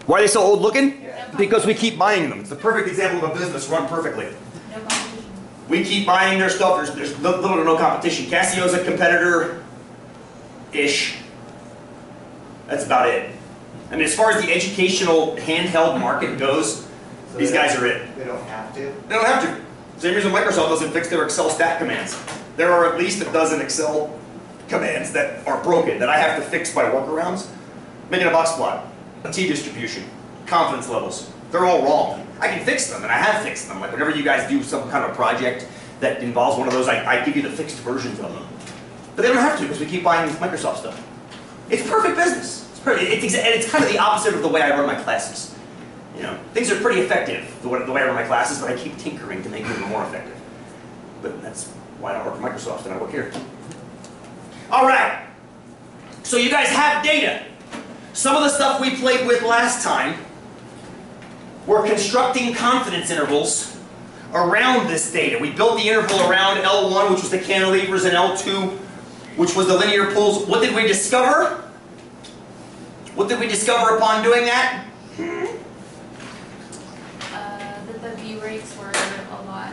Why are they so old looking? Yeah. Because we keep buying them. It's the perfect example of a business run perfectly. No competition. We keep buying their stuff. There's little to no competition. Casio's a competitor-ish. That's about it. I mean, as far as the educational handheld market goes, So these guys are it. They don't have to? They don't have to. Same reason Microsoft doesn't fix their Excel stat commands. There are at least a dozen Excel commands that are broken that I have to fix by workarounds. Making a box plot, a t-distribution, confidence levels. They're all wrong. I can fix them, and I have fixed them. Like whenever you guys do some kind of project that involves one of those, I give you the fixed versions of them. But they don't have to because we keep buying Microsoft stuff. It's perfect business. And it's kind of the opposite of the way I run my classes. You know, things are pretty effective the way I run my classes, but I keep tinkering to make them even more effective. But that's why I don't work for Microsoft and I work here. All right. So you guys have data. Some of the stuff we played with last time were constructing confidence intervals around this data. We built the interval around L1, which was the cantilevers, and L2, which was the linear pulls. What did we discover? What did we discover upon doing that? That the V rates were a lot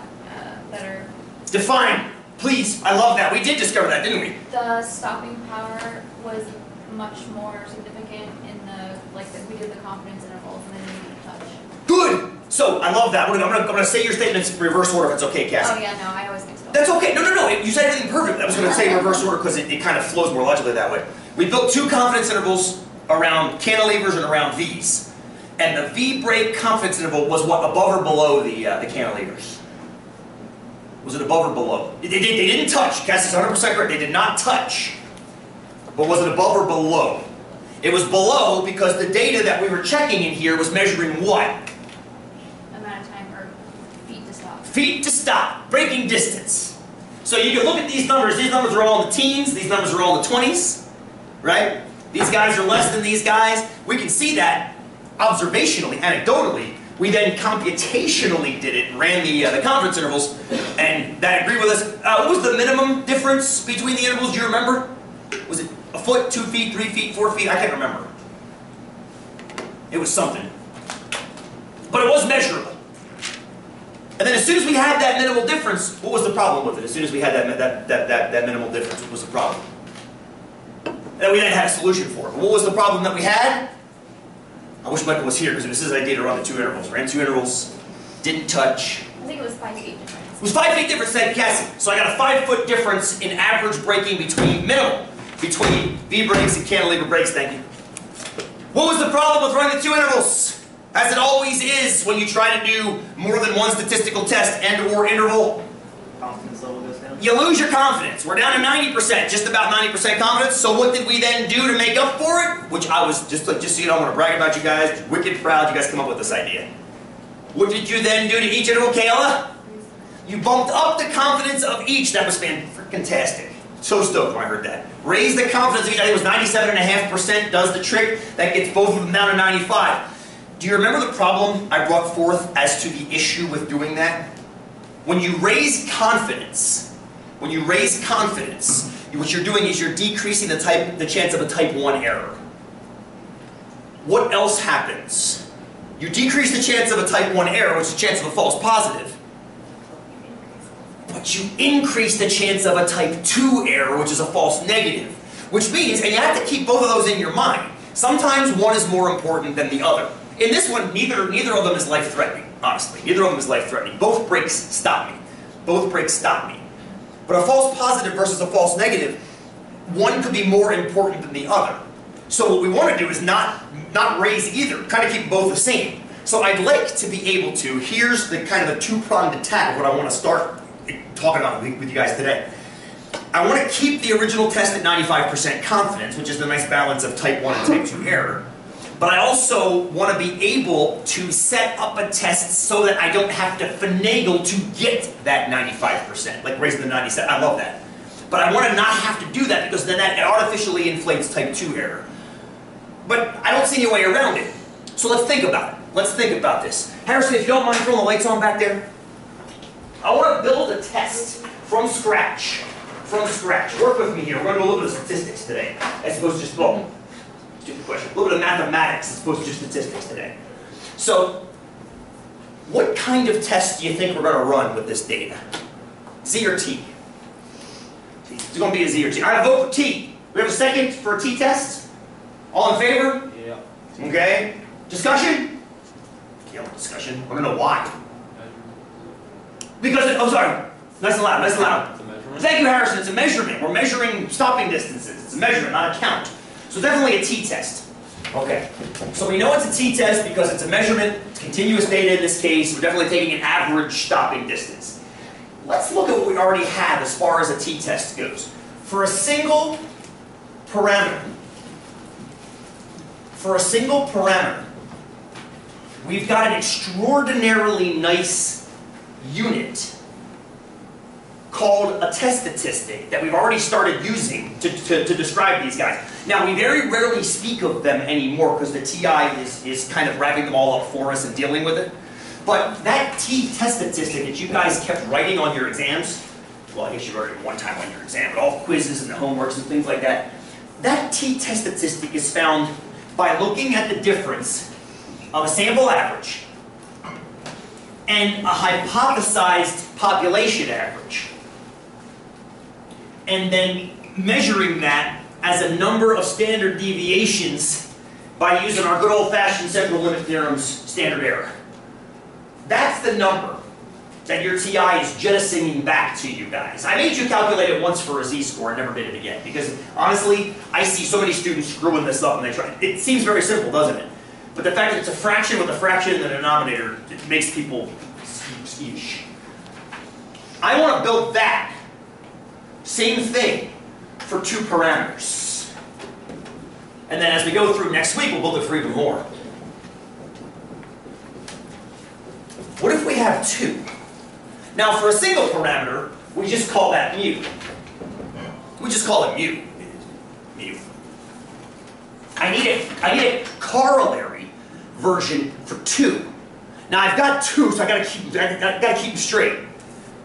better. Define, please. I love that. We did discover that, didn't we? The stopping power was much more significant in the, we did the confidence intervals and then we did touch. Good. So I love that. I'm gonna say your statements in reverse order if it's okay, Cassie. Oh yeah, no, I always mix it up. That's okay. No. You said everything perfectly. I was gonna say in reverse order because it kind of flows more logically that way. We built two confidence intervals around cantilevers and around V's. And the V break confidence interval was what, above or below the cantilevers? Was it above or below? They didn't touch. Cassie's 100% correct. They did not touch. But was it above or below? It was below because the data that we were checking in here was measuring what? Amount of time or feet to stop. Feet to stop. Braking distance. So you can look at these numbers. These numbers are all in the teens. These numbers are all in the 20s. Right? These guys are less than these guys. We can see that observationally, anecdotally. We then computationally did it and ran the confidence intervals, and that agreed with us. What was the minimum difference between the intervals? Do you remember? Was it a foot, 2 feet, 3 feet, 4 feet? I can't remember. It was something. But it was measurable. And then as soon as we had that minimal difference, what was the problem with it? As soon as we had that minimal difference, what was the problem? And we then had a solution for it. But what was the problem that we had? I wish Michael was here because it was his idea to run the two intervals. Ran two intervals, didn't touch. I think it was 5 feet difference. It was 5 feet difference, thank you, Cassie. So I got a 5 foot difference in average braking between V brakes and cantilever brakes, thank you. What was the problem with running the two intervals? As it always is when you try to do more than one statistical test and or interval, Confidence level goes down? you lose your confidence. We're down to 90%, just about 90% confidence. So what did we then do to make up for it? Which I was, just so you know, I want to brag about you guys, wicked proud you guys come up with this idea. What did you then do to each interval, Kayla? You bumped up the confidence of each. That was fantastic. So stoked when I heard that. Raise the confidence of each. I think it was 97.5% does the trick. That gets both of them down to 95. Do you remember the problem I brought forth as to the issue with doing that? When you raise confidence, what you're doing is you're decreasing the chance of a type 1 error. What else happens? You decrease the chance of a type 1 error, which is the chance of a false positive. But you increase the chance of a type 2 error, which is a false negative. Which means, and you have to keep both of those in your mind, sometimes one is more important than the other. In this one, neither of them is life-threatening, honestly. Neither of them is life-threatening. Both brakes stop me. Both brakes stop me. But a false positive versus a false negative, one could be more important than the other. So what we want to do is not raise either, kind of keep both the same. So I'd like to be able to, here's the kind of a two-pronged attack of what I want to start talking about with you guys today. I want to keep the original test at 95% confidence, which is the nice balance of type 1 and type 2 error. But I also want to be able to set up a test so that I don't have to finagle to get that 95%, like raising the 97. I love that. But I want to not have to do that because then that artificially inflates type 2 error. But I don't see any way around it. So let's think about it. Let's think about this. Harrison, if you don't mind throwing the lights on back there. I want to build a test from scratch. Work with me here. We're going to do a little bit of statistics today, as opposed to just boom. Stupid question. A little bit of mathematics as opposed to just statistics today. So, what kind of test do you think we're going to run with this data? Z or T? It's going to be a Z or T. I vote for T. We have a second for a T test? All in favor? Yeah. Okay. Discussion? Kill discussion. I want to know why. Because, oh sorry. Nice and loud, nice and loud. It's a measurement. Thank you, Harrison. It's a measurement. We're measuring stopping distances. It's a measurement, not a count. So definitely a T test. Okay. So we know it's a T test because it's a measurement. It's continuous data in this case. We're definitely taking an average stopping distance. Let's look at what we already have as far as a T test goes. For a single parameter, we've got an extraordinarily nice unit called a test statistic that we've already started using to describe these guys. Now, we very rarely speak of them anymore because the TI is kind of wrapping them all up for us and dealing with it. But that T test statistic that you guys kept writing on your exams, well, I guess you wrote it one time on your exam, but all quizzes and the homeworks and things like that, that T test statistic is found by looking at the difference of a sample average and a hypothesized population average, and then measuring that as a number of standard deviations by using our good old-fashioned central limit theorem's standard error. That's the number that your TI is jettisoning back to you guys. I made you calculate it once for a Z-score and never did it again because, honestly, I see so many students screwing this up and they try. It seems very simple, doesn't it? But the fact that it's a fraction with a fraction in the denominator, it makes people squeamish. I want to build that same thing for two parameters. And then as we go through next week, we'll build it for even more. What if we have two? Now for a single parameter, we just call that mu. We just call it mu. Mu. I need a corollary version for two. Now I've got two, so I gotta keep them straight.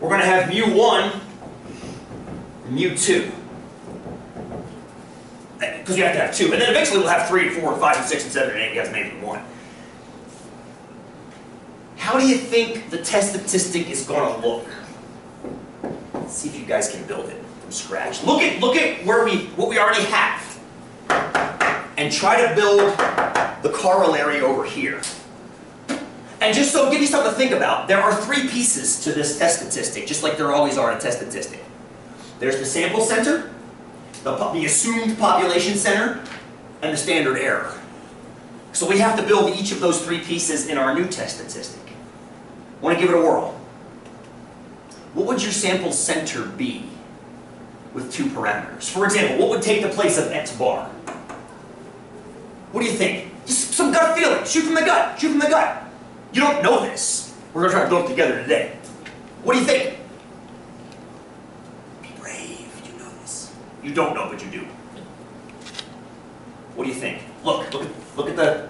We're gonna have mu1 and mu2. Because you have to have two. And then eventually we'll have 3 and 4 and 5 and 6 and 7 and 8. You guys made it 1. How do you think the test statistic is going to look? Let's see if you guys can build it from scratch. Look at what we already have, and try to build the corollary over here. And just so give you something to think about, there are 3 pieces to this test statistic, just like there always are in a test statistic. There's the sample center, the assumed population center, and the standard error. So we have to build each of those 3 pieces in our new test statistic. Want to give it a whirl? What would your sample center be with 2 parameters? For example, what would take the place of x bar? What do you think? Just some gut feeling. Shoot from the gut. Shoot from the gut. You don't know this. We're going to try to build it together today. What do you think? Be brave. You know this. You don't know, but you do. What do you think? Look at the...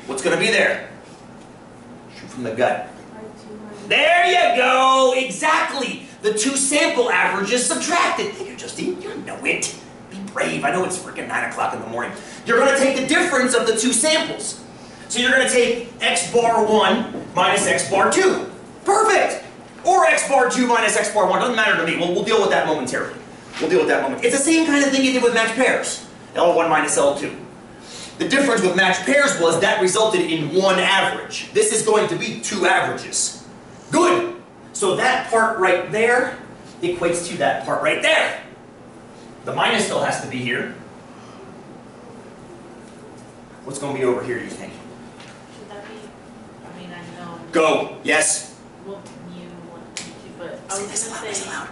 What's going to be there? Shoot from the gut. There you go! Exactly! The 2 sample averages subtracted. Here, Justine, you know it. Be brave. I know it's freaking 9 o'clock in the morning. You're going to take the difference of the 2 samples. So you're going to take x bar 1 minus x bar 2. Perfect! Or x bar 2 minus x bar 1. Doesn't matter to me. We'll deal with that momentarily. We'll deal with that moment. It's the same kind of thing you did with matched pairs. L1 minus L2. The difference with matched pairs was that resulted in 1 average. This is going to be 2 averages. Good! So that part right there equates to that part right there. The minus still has to be here. What's going to be over here, do you think? Should that be, I mean, I know. Go! Yes? Well, mu1, mu2, but I was Say going to this say loud.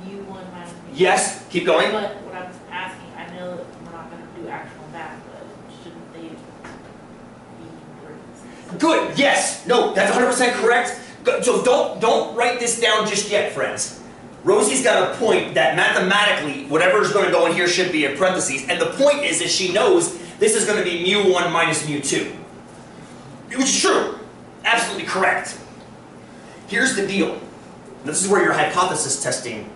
mu1 minus mu2. Yes? Keep going. But what I was asking, I know that we're not going to do actual math, but shouldn't they be braces? Good. Yes. No, that's 100% correct. So don't write this down just yet, friends. Rosie's got a point that mathematically, whatever's going to go in here should be in parentheses. And the point is that she knows this is going to be mu1 minus mu2. Which is true. Absolutely correct. Here's the deal. This is where your hypothesis testing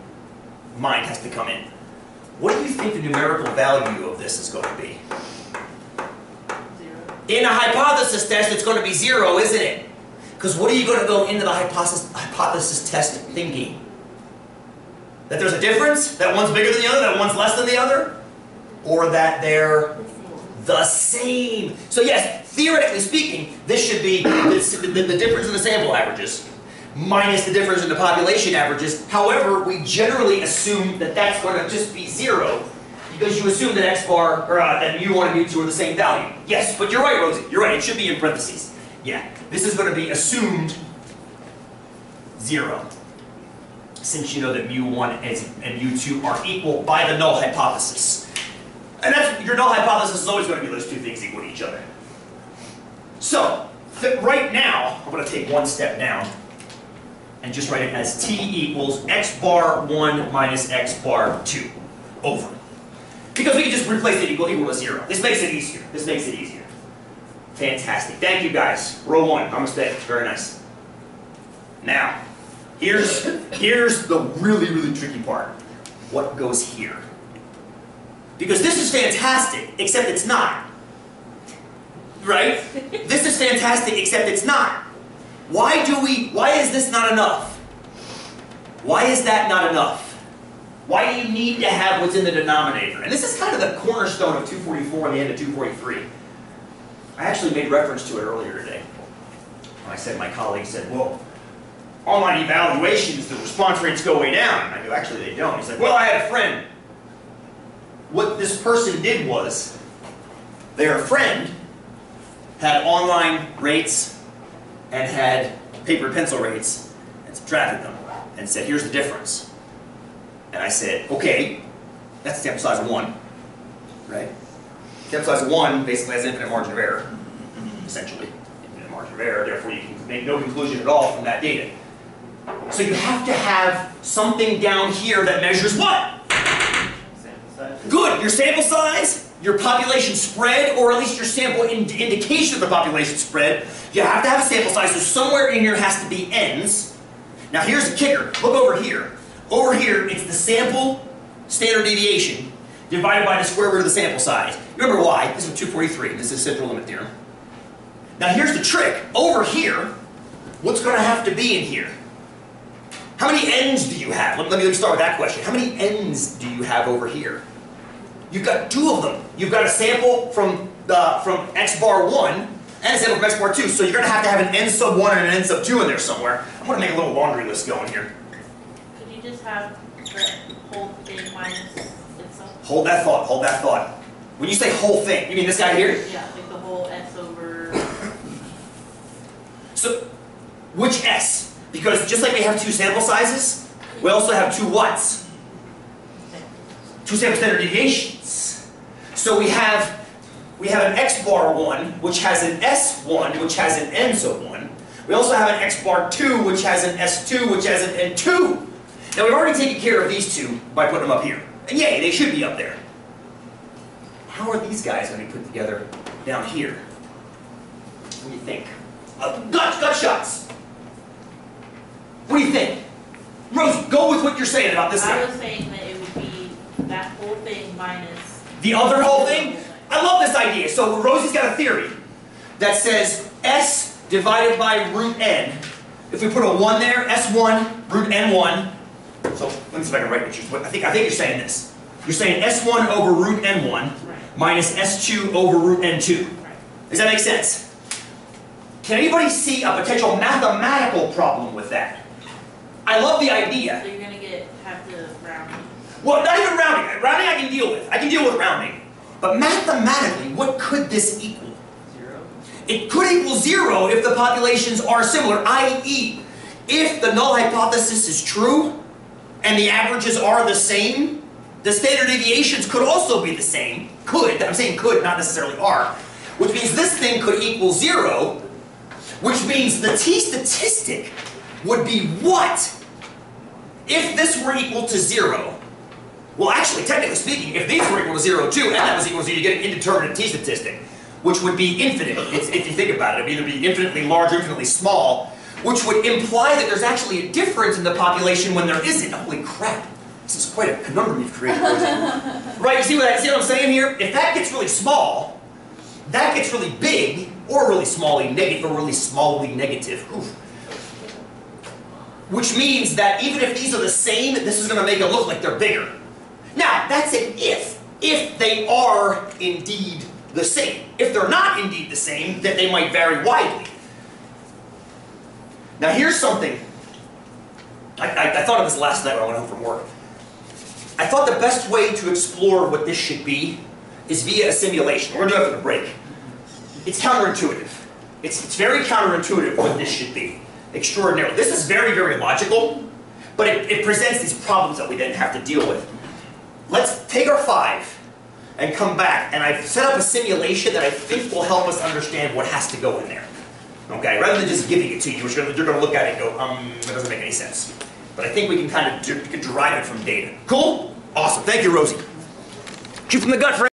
mind has to come in. what do you think the numerical value of this is going to be? 0. In a hypothesis test, it's going to be 0, isn't it? Because what are you going to go into the hypothesis test thinking? That there's a difference? That one's bigger than the other? That one's less than the other? Or that they're the same? So yes, theoretically speaking, this should be the difference in the sample averages minus the difference in the population averages. However, we generally assume that that's going to just be 0 because you assume that x bar, or that mu1 and mu2 are the same value. Yes, but you're right, Rosie. You're right. It should be in parentheses. Yeah, this is going to be assumed 0, since you know that mu1 and mu2 are equal by the null hypothesis. And that's, your null hypothesis is always going to be those two things equal to each other. So, right now, I'm going to take one step down and just write it as t equals x bar 1 minus x bar 2 over. Because we can just replace it equal to 0. This makes it easier. This makes it easier. Fantastic. Thank you guys. Row 1. Namaste. Very nice. Now, here's the really, really tricky part. What goes here? Because this is fantastic, except it's not. Right? This is fantastic, except it's not. Why is this not enough? Why is that not enough? Why do you need to have what's in the denominator? And this is kind of the cornerstone of 244 and the end of 243. I actually made reference to it earlier today. I said, my colleague said, well, online evaluations, the response rates go way down. And I go, actually they don't. He's like, well, I had a friend. What this person did was, their friend had online rates and had paper and pencil rates and subtracted them and said, here's the difference. And I said, okay, that's sample size of 1, right? Sample size of 1 basically has infinite margin of error, essentially. Infinite margin of error, therefore you can make no conclusion at all from that data. So you have to have something down here that measures what? Sample size. Good, your sample size, your population spread, or at least your sample indication of the population spread. You have to have a sample size, so somewhere in here has to be n's. Now here's the kicker, look over here. Over here, it's the sample standard deviation divided by the square root of the sample size. Remember why? This is 243, this is central limit theorem. Now here's the trick. Over here, what's going to have to be in here? How many n's do you have? Let me start with that question. How many n's do you have over here? You've got 2 of them. You've got a sample from x bar 1 and a sample from x bar 2. So you're going to have an n sub 1 and an n sub 2 in there somewhere. I'm going to make a little laundry list going here. Could you just have the whole thing minus itself? Hold that thought, hold that thought. When you say whole thing, you mean this guy here? Yeah, like the whole s over. So, which s? Because just like we have 2 sample sizes, we also have 2 whats? 2 sample standard deviations. So we have an x bar 1, which has an s1, which has an n sub 1. We also have an x bar 2, which has an s2, which has an n2. Now we've already taken care of these 2 by putting them up here. And yay, they should be up there. How are these guys going to be put together down here? What do you think? Gut shots! What do you think? Rosie, go with what you're saying about this guy. I was saying that it would be that whole thing minus The other whole thing? I love this idea. So Rosie's got a theory that says s divided by root n. If we put a 1 there, s1 root n1. So let me see if I can write what I think you're saying this. You're saying s1 over root n1 Right. minus s2 over root n2. Right. Does that make sense? Can anybody see a potential mathematical problem with that? I love the idea. So you're gonna have to round. Well, not even rounding. Rounding I can deal with. I can deal with rounding. But mathematically, what could this equal? 0. It could equal 0 if the populations are similar, i.e., if the null hypothesis is true and the averages are the same, the standard deviations could also be the same. Could, I'm saying could, not necessarily are. Which means this thing could equal 0, which means the t-statistic would be what? If this were equal to 0, well actually, technically speaking, if these were equal to 0 too, and that was equal to 0, you get an indeterminate t-statistic, which would be infinite, if you think about it. It would either be infinitely large or infinitely small, which would imply that there's actually a difference in the population when there isn't. Holy crap. This is quite a conundrum you've created, Rosie. Right, you see what I'm saying here? If that gets really small, that gets really big, or really smally negative, or really smallly negative. Oof. Which means that even if these are the same, this is going to make it look like they're bigger. Now, that's an if. If they are indeed the same. If they're not indeed the same, then they might vary widely. Now here's something. I thought of this last night when I went home from work. I thought the best way to explore what this should be is via a simulation. We're going to do it after the break. It's counterintuitive. It's very counterintuitive what this should be. Extraordinary. This is very, very logical, but it presents these problems that we then have to deal with. Let's take our 5 and come back, and I've set up a simulation that I think will help us understand what has to go in there. Okay, rather than just giving it to you, you're going to look at it and go, that doesn't make any sense. But I think we can kind of derive it from data. Cool? Awesome. Thank you, Rosie. Shoot from the gut, friend.